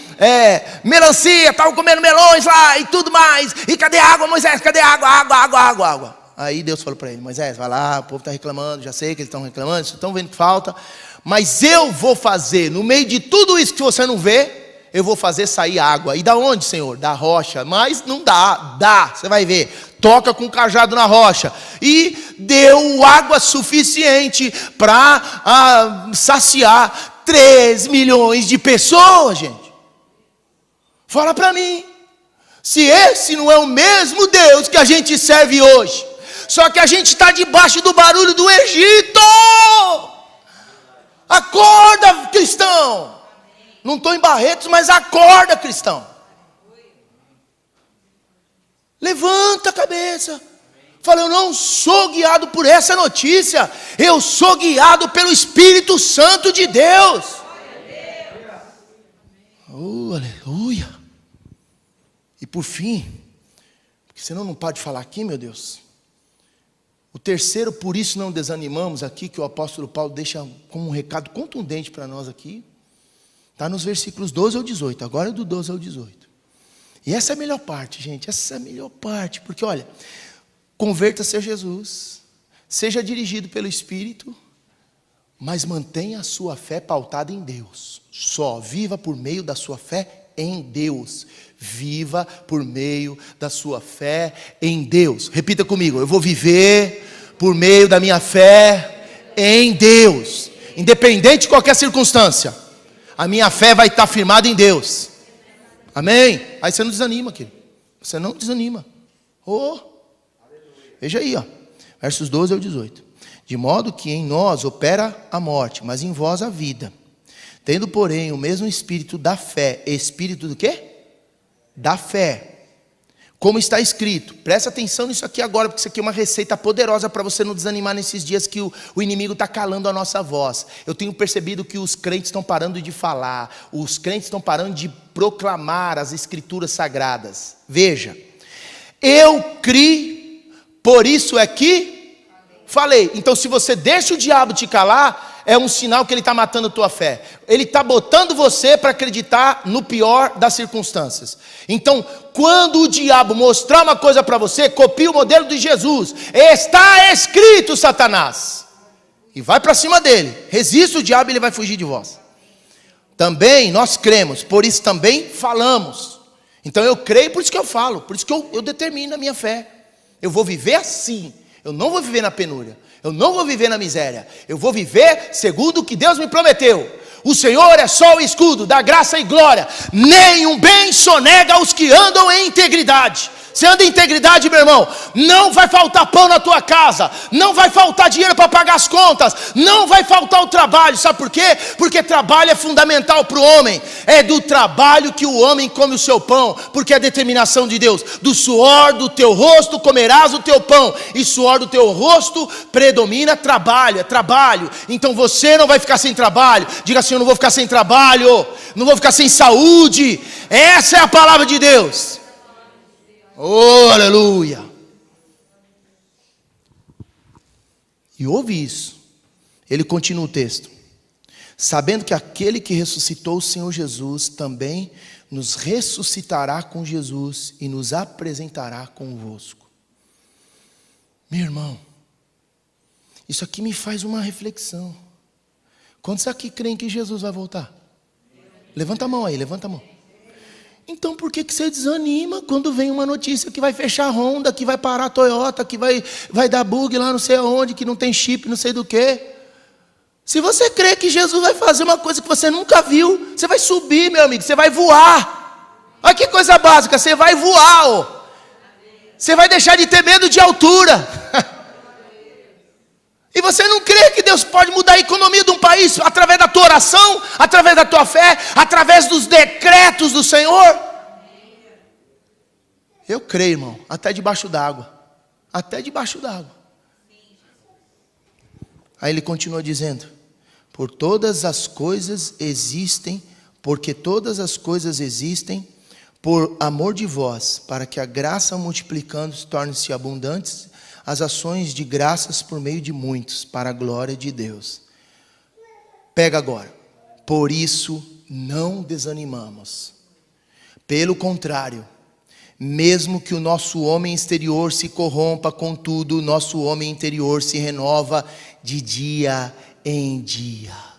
melancia, estavam comendo melões lá e tudo mais. E cadê a água, Moisés? Cadê a água? Água. Aí Deus falou para ele, Moisés, vai lá, o povo está reclamando, já sei que eles estão reclamando, vocês estão vendo que falta. Mas eu vou fazer, no meio de tudo isso que você não vê, eu vou fazer sair água. E da onde, Senhor? Da rocha. Mas não dá, você vai ver. Toca com o cajado na rocha. E deu água suficiente para saciar 3 milhões de pessoas, gente. Fala para mim. Se esse não é o mesmo Deus que a gente serve hoje. Só que a gente está debaixo do barulho do Egito. Acorda, cristão. Não estou em Barretos, mas acorda, cristão. Levanta a cabeça. Fala, eu não sou guiado por essa notícia. Eu sou guiado pelo Espírito Santo de Deus. Oh, aleluia. E por fim, porque senão não pode falar aqui, meu Deus. O terceiro, por isso não desanimamos aqui, que o apóstolo Paulo deixa como um recado contundente para nós aqui. Está nos versículos 12 ao 18, agora é do 12 ao 18. E essa é a melhor parte, gente, essa é a melhor parte. Porque olha, converta-se a Jesus, seja dirigido pelo Espírito, mas mantenha a sua fé pautada em Deus. Só viva por meio da sua fé em Deus. Viva por meio da sua fé em Deus. Repita comigo, eu vou viver por meio da minha fé em Deus. Independente de qualquer circunstância. A minha fé vai estar firmada em Deus. Amém? Aí você não desanima, querido. Você não desanima. Veja aí, versos 12 ao 18. De modo que em nós opera a morte, mas em vós a vida. Tendo, porém, o mesmo espírito da fé. Espírito do quê? Da fé. Como está escrito, presta atenção nisso aqui agora, porque isso aqui é uma receita poderosa para você não desanimar nesses dias que o inimigo está calando a nossa voz. Eu tenho percebido que os crentes estão parando de falar, os crentes estão parando de proclamar as escrituras sagradas. Veja, eu criei, por isso é que falei. Então se você deixa o diabo te calar, é um sinal que ele está matando a tua fé. Ele está botando você para acreditar no pior das circunstâncias. Então, quando o diabo mostrar uma coisa para você, copie o modelo de Jesus. Está escrito, Satanás. E vai para cima dele. Resista o diabo e ele vai fugir de vós. Também nós cremos, por isso também falamos. Então eu creio, por isso que eu falo. Por isso que eu determino a minha fé. Eu vou viver assim. Eu não vou viver na penúria. Eu não vou viver na miséria. Eu vou viver segundo o que Deus me prometeu. O Senhor é só o escudo da graça e glória. Nenhum bem sonega aos que andam em integridade. Você anda em integridade, meu irmão, não vai faltar pão na tua casa, não vai faltar dinheiro para pagar as contas, não vai faltar o trabalho. Sabe por quê? Porque trabalho é fundamental para o homem. É do trabalho que o homem come o seu pão, porque é a determinação de Deus. Do suor do teu rosto comerás o teu pão, e suor do teu rosto predomina trabalho, é trabalho. Então você não vai ficar sem trabalho. Diga assim: eu não vou ficar sem trabalho, não vou ficar sem saúde. Essa é a palavra de Deus. Oh, aleluia. E ouve isso. Ele continua o texto: sabendo que aquele que ressuscitou o Senhor Jesus também nos ressuscitará com Jesus e nos apresentará convosco. Meu irmão, isso aqui me faz uma reflexão. Quantos aqui creem que Jesus vai voltar? Levanta a mão aí, levanta a mão. Então por que você desanima quando vem uma notícia que vai fechar a Honda, que vai parar a Toyota, que vai dar bug lá não sei aonde, que não tem chip, não sei do que? Se você crê que Jesus vai fazer uma coisa que você nunca viu, você vai subir, meu amigo, você vai voar. Olha que coisa básica, você vai voar, ó. Você vai deixar de ter medo de altura. E você não crê que Deus pode mudar a economia de um país através da tua oração, através da tua fé, através dos decretos do Senhor? Eu creio, irmão, até debaixo d'água. Até debaixo d'água. Aí ele continua dizendo: por todas as coisas existem, porque todas as coisas existem por amor de vós, para que a graça multiplicando se torne-se abundantes, as ações de graças por meio de muitos, para a glória de Deus. Pega agora. Por isso não desanimamos. Pelo contrário, mesmo que o nosso homem exterior se corrompa, contudo, o nosso homem interior se renova de dia em dia.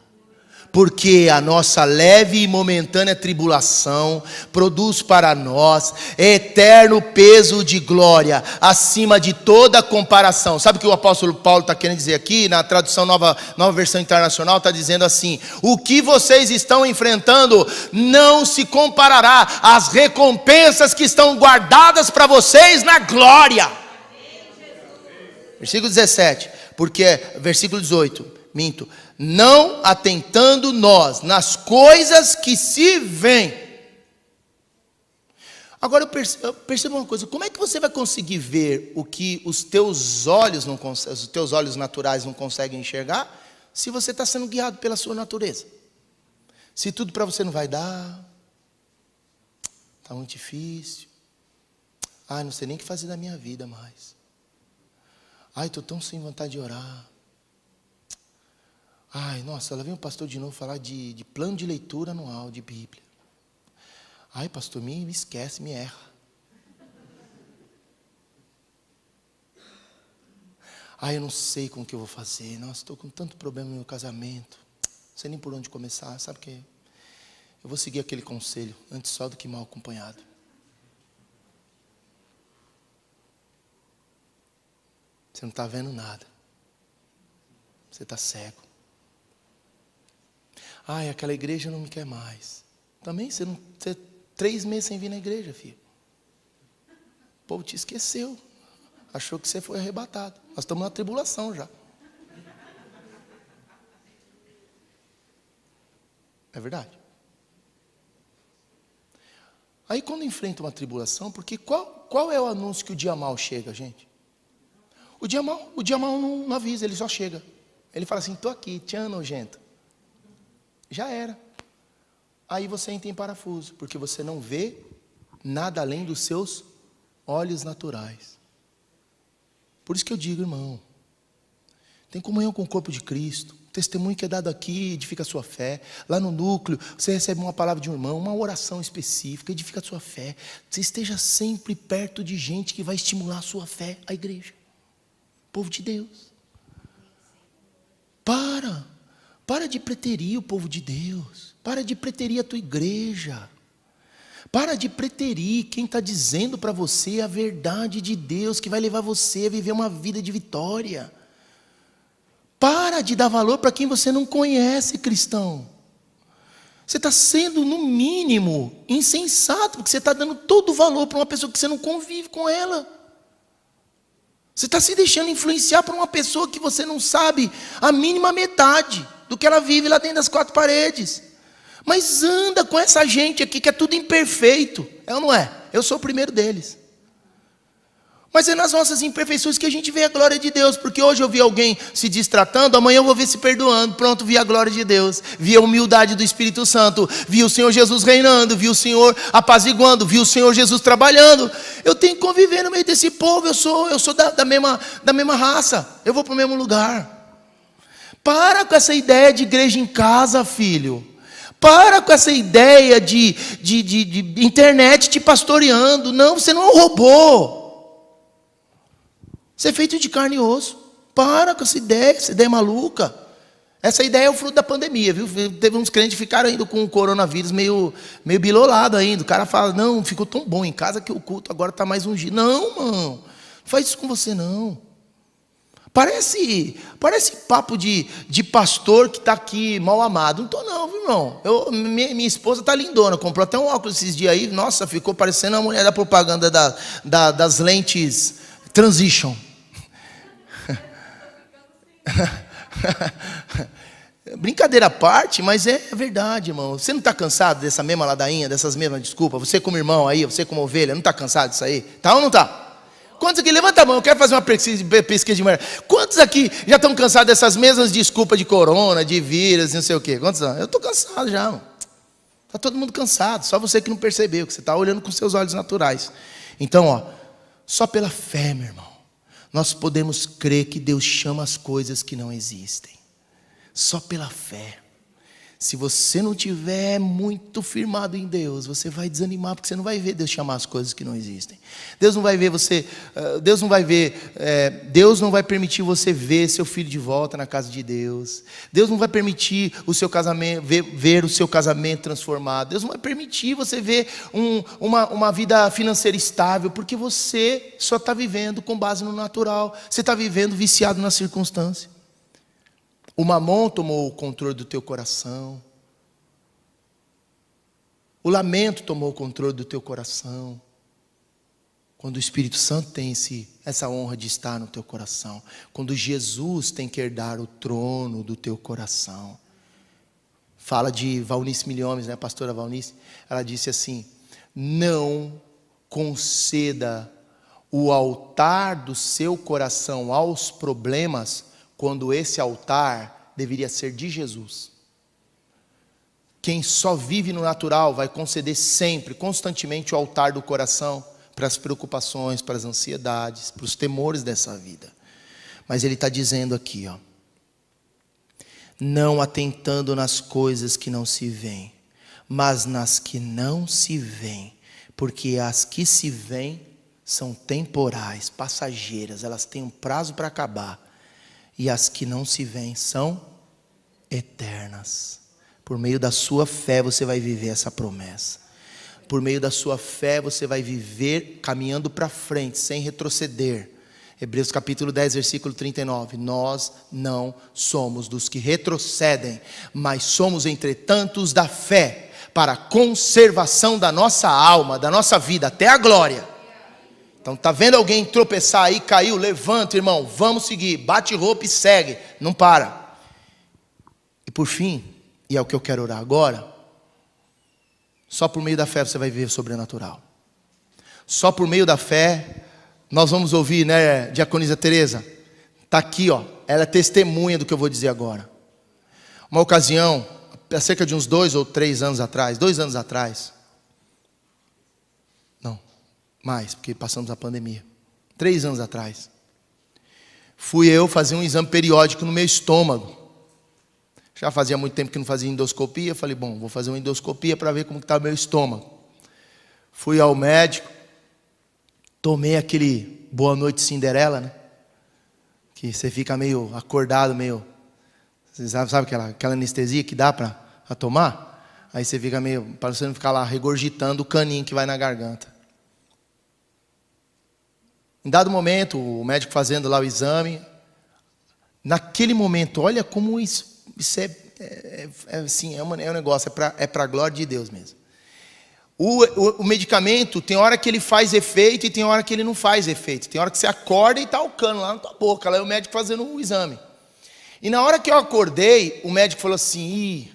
Porque a nossa leve e momentânea tribulação produz para nós eterno peso de glória, acima de toda comparação. Sabe o que o apóstolo Paulo está querendo dizer aqui? Na tradução nova versão internacional está dizendo assim: o que vocês estão enfrentando não se comparará às recompensas que estão guardadas para vocês na glória. Versículo 17, versículo 18, minto. Não atentando nós nas coisas que se veem. Agora eu percebo uma coisa: como é que você vai conseguir ver o que os teus olhos naturais não conseguem enxergar, se você está sendo guiado pela sua natureza? Se tudo para você não vai dar, está muito difícil, não sei nem o que fazer da minha vida mais, estou tão sem vontade de orar. Nossa, lá vem o pastor de novo falar de plano de leitura anual de Bíblia. Pastor, me esquece, me erra. Eu não sei como que eu vou fazer. Nossa, estou com tanto problema no meu casamento. Não sei nem por onde começar. Sabe o que? Eu vou seguir aquele conselho: antes só do que mal acompanhado. Você não está vendo nada. Você está cego. Aquela igreja não me quer mais. Também você 3 meses sem vir na igreja, filho. O povo te esqueceu. Achou que você foi arrebatado. Nós estamos na tribulação já. É verdade. Aí quando enfrenta uma tribulação, porque qual é o anúncio que o dia mal chega, gente? O dia mal não avisa, ele só chega. Ele fala assim: estou aqui, tchan, nojento. Já era. Aí você entra em parafuso, porque você não vê nada além dos seus olhos naturais. Por isso que eu digo, irmão, Tem comunhão com o corpo de Cristo. O testemunho que é dado aqui edifica a sua fé. Lá no núcleo, você recebe uma palavra de um irmão, uma oração específica, edifica a sua fé. Você esteja sempre perto de gente que vai estimular a sua fé, a igreja. Povo de Deus. Para de preterir o povo de Deus. Para de preterir a tua igreja. Para de preterir quem está dizendo para você a verdade de Deus, que vai levar você a viver uma vida de vitória. Para de dar valor para quem você não conhece, cristão. Você está sendo, no mínimo, insensato, porque você está dando todo o valor para uma pessoa que você não convive com ela. Você está se deixando influenciar por uma pessoa que você não sabe a mínima metade do que ela vive lá dentro das quatro paredes. Mas anda com essa gente aqui que é tudo imperfeito. É ou não é? Eu sou o primeiro deles. Mas é nas nossas imperfeições que a gente vê a glória de Deus. Porque hoje eu vi alguém se distratando, amanhã eu vou ver se perdoando. Pronto, vi a glória de Deus. Vi a humildade do Espírito Santo. Vi o Senhor Jesus reinando. Vi o Senhor apaziguando. Vi o Senhor Jesus trabalhando. Eu tenho que conviver no meio desse povo. Eu sou da mesma raça. Eu vou para o mesmo lugar. Para com essa ideia de igreja em casa, filho. Para com essa ideia de internet te pastoreando. Não, você não é um robô. Você é feito de carne e osso. Para com essa ideia maluca. Essa ideia é o fruto da pandemia, viu? Teve uns crentes que ficaram ainda com o coronavírus meio bilolado ainda. O cara fala, não, ficou tão bom em casa que o culto agora está mais ungido. Não, mano, não faz isso com você não. Parece papo de pastor que está aqui mal amado. Não estou não, viu, irmão? Minha esposa está lindona, comprou até um óculos esses dias aí. Nossa, ficou parecendo a mulher da propaganda das lentes Transition. Brincadeira à parte, mas é verdade, irmão. Você não está cansado dessa mesma ladainha, dessas mesmas desculpas? Você como irmão aí, você como ovelha, não está cansado disso aí? Tá ou não está? Quantos aqui, levanta a mão, eu quero fazer uma pesquisa de mulher. Quantos aqui já estão cansados dessas mesmas desculpas de corona, de vírus, não sei o quê? Quantos não? Eu estou cansado já, irmão. Está todo mundo cansado, só você que não percebeu, que você está olhando com seus olhos naturais. Então, só pela fé, meu irmão, nós podemos crer que Deus chama as coisas que não existem. Só pela fé. Se você não tiver muito firmado em Deus, você vai desanimar, porque você não vai ver Deus chamar as coisas que não existem. Deus não vai ver você, Deus não vai permitir você ver seu filho de volta na casa de Deus. Deus não vai permitir o seu casamento, ver o seu casamento transformado. Deus não vai permitir você ver uma vida financeira estável, porque você só está vivendo com base no natural. Você está vivendo viciado na circunstância. O mamon tomou o controle do teu coração. O lamento tomou o controle do teu coração. Quando o Espírito Santo tem essa honra de estar no teu coração. Quando Jesus tem que herdar o trono do teu coração. Fala de Valnice Milhomes, né, a pastora Valnice. Ela disse assim, não conceda o altar do seu coração aos problemas, quando esse altar deveria ser de Jesus. Quem só vive no natural vai conceder sempre, constantemente o altar do coração para as preocupações, para as ansiedades, para os temores dessa vida. Mas ele está dizendo aqui, não atentando nas coisas que não se veem, mas nas que não se veem, porque as que se veem são temporais, passageiras, elas têm um prazo para acabar. E as que não se veem são eternas. Por meio da sua fé você vai viver essa promessa. Por meio da sua fé você vai viver caminhando para frente, sem retroceder. Hebreus capítulo 10, versículo 39. Nós não somos dos que retrocedem, mas somos entretanto os da fé, para a conservação da nossa alma, da nossa vida, até a glória. Então, está vendo alguém tropeçar aí, caiu, levanta, irmão, vamos seguir, bate roupa e segue, não para. E por fim, e é o que eu quero orar agora, só por meio da fé você vai viver sobrenatural. Só por meio da fé, nós vamos ouvir, né, diaconisa Teresa, está aqui, ela é testemunha do que eu vou dizer agora. Uma ocasião, há cerca de uns 2 ou 3 anos atrás, 2 anos atrás, mais, porque passamos a pandemia. 3 anos atrás. fui eu fazer um exame periódico no meu estômago. Já fazia muito tempo que não fazia endoscopia. Falei, bom, vou fazer uma endoscopia para ver como está o meu estômago. Fui ao médico, tomei aquele Boa Noite Cinderela, né? Que você fica meio acordado, meio... Você sabe aquela anestesia que dá para tomar? Aí você fica meio... para você não ficar lá regurgitando o caninho que vai na garganta. Em dado momento, o médico fazendo lá o exame, naquele momento, olha como isso é um negócio, é para a glória de Deus mesmo. O medicamento, tem hora que ele faz efeito e tem hora que ele não faz efeito. Tem hora que você acorda e está o cano lá na tua boca, lá é o médico fazendo o exame. E na hora que eu acordei, o médico falou assim,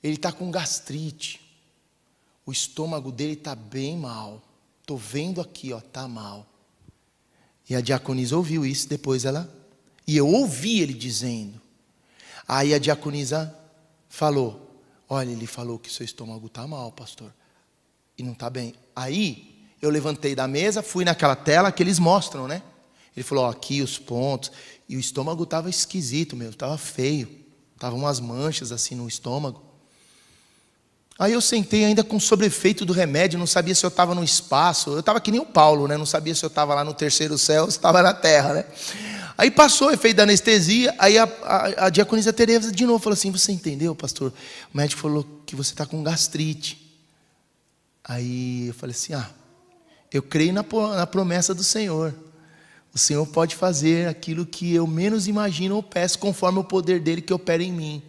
ele está com gastrite, o estômago dele está bem mal, estou vendo aqui, está mal. E a diaconisa ouviu isso, depois e eu ouvi ele dizendo. Aí a diaconisa falou, olha, ele falou que seu estômago está mal, pastor, e não está bem. Aí eu levantei da mesa, fui naquela tela que eles mostram, né? Ele falou, aqui os pontos, e o estômago estava esquisito mesmo, estava feio, estavam umas manchas assim no estômago. Aí eu sentei ainda com sobrefeito do remédio, não sabia se eu estava no espaço, eu estava que nem o Paulo, né? Não sabia se eu estava lá no terceiro céu, se estava na terra, né? Aí passou o efeito da anestesia, aí a diaconisa Tereza de novo falou assim, você entendeu, pastor? O médico falou que você está com gastrite. Aí eu falei assim, eu creio na promessa do Senhor. O Senhor pode fazer aquilo que eu menos imagino ou peço, conforme o poder dele que opera em mim.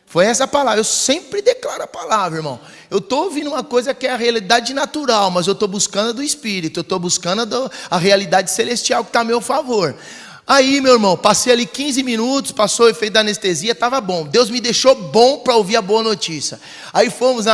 Foi essa a palavra, eu sempre declaro a palavra, irmão. Eu estou ouvindo uma coisa que é a realidade natural, mas eu estou buscando a do Espírito, eu estou buscando a realidade celestial que está a meu favor. Aí, meu irmão, passei ali 15 minutos, passou o efeito da anestesia, estava bom. Deus me deixou bom para ouvir a boa notícia. Aí fomos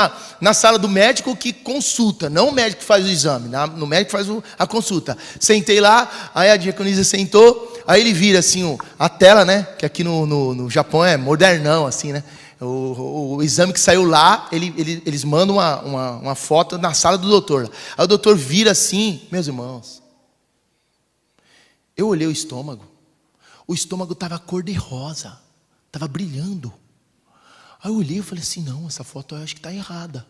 na sala do médico que consulta, não o médico que faz o exame, no médico que faz a consulta. Sentei lá, aí a diaconisa sentou, aí ele vira assim a tela, né? Que aqui no Japão é modernão, assim, né? O exame que saiu lá, eles mandam uma foto na sala do doutor. Aí o doutor vira assim, meus irmãos. Eu olhei o estômago estava cor de rosa, estava brilhando. Aí eu olhei e falei assim, não, essa foto eu acho que está errada.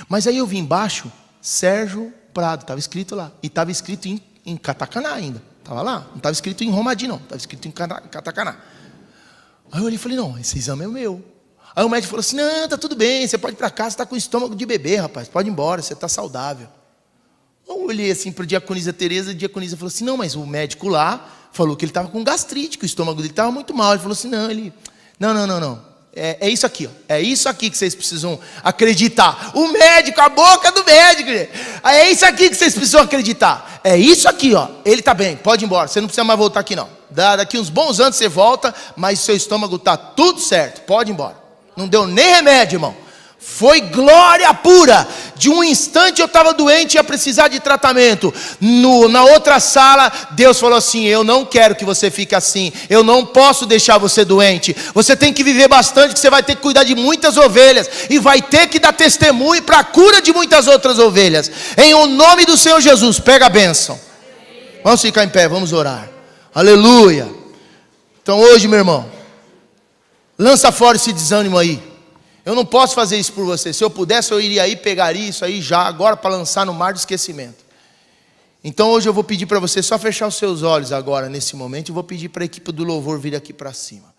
Mas aí eu vi embaixo, Sérgio Prado, estava escrito lá. E estava escrito em katakana ainda, estava lá. Não estava escrito em Romadi não, estava escrito em katakana. Aí eu olhei e falei, não, esse exame é o meu. Aí o médico falou assim, não, está tudo bem, você pode ir para casa, você está com estômago de bebê, rapaz, pode ir embora, você está saudável. Eu olhei assim para a diaconisa Tereza, a diaconisa falou assim, não, mas o médico lá falou que ele estava com gastrite, que o estômago dele estava muito mal. Ele falou assim, não. É isso aqui, é isso aqui que vocês precisam acreditar. O médico, a boca do médico, é isso aqui que vocês precisam acreditar. É isso aqui, ele está bem, pode ir embora, você não precisa mais voltar aqui não. Daqui uns bons anos você volta, mas seu estômago está tudo certo, pode ir embora. Não deu nem remédio, irmão. Foi glória pura. De um instante eu estava doente e ia precisar de tratamento. Na outra sala, Deus falou assim, eu não quero que você fique assim. Eu não posso deixar você doente. Você tem que viver bastante, que você vai ter que cuidar de muitas ovelhas. E vai ter que dar testemunho para a cura de muitas outras ovelhas. Em o nome do Senhor Jesus, pega a bênção. Vamos ficar em pé, vamos orar. Aleluia. Então hoje, meu irmão, lança fora esse desânimo aí. Eu não posso fazer isso por você. Se eu pudesse, eu iria aí, pegaria isso aí já, agora para lançar no mar do esquecimento. Então hoje eu vou pedir para você só fechar os seus olhos agora, nesse momento, e vou pedir para a equipe do louvor vir aqui para cima.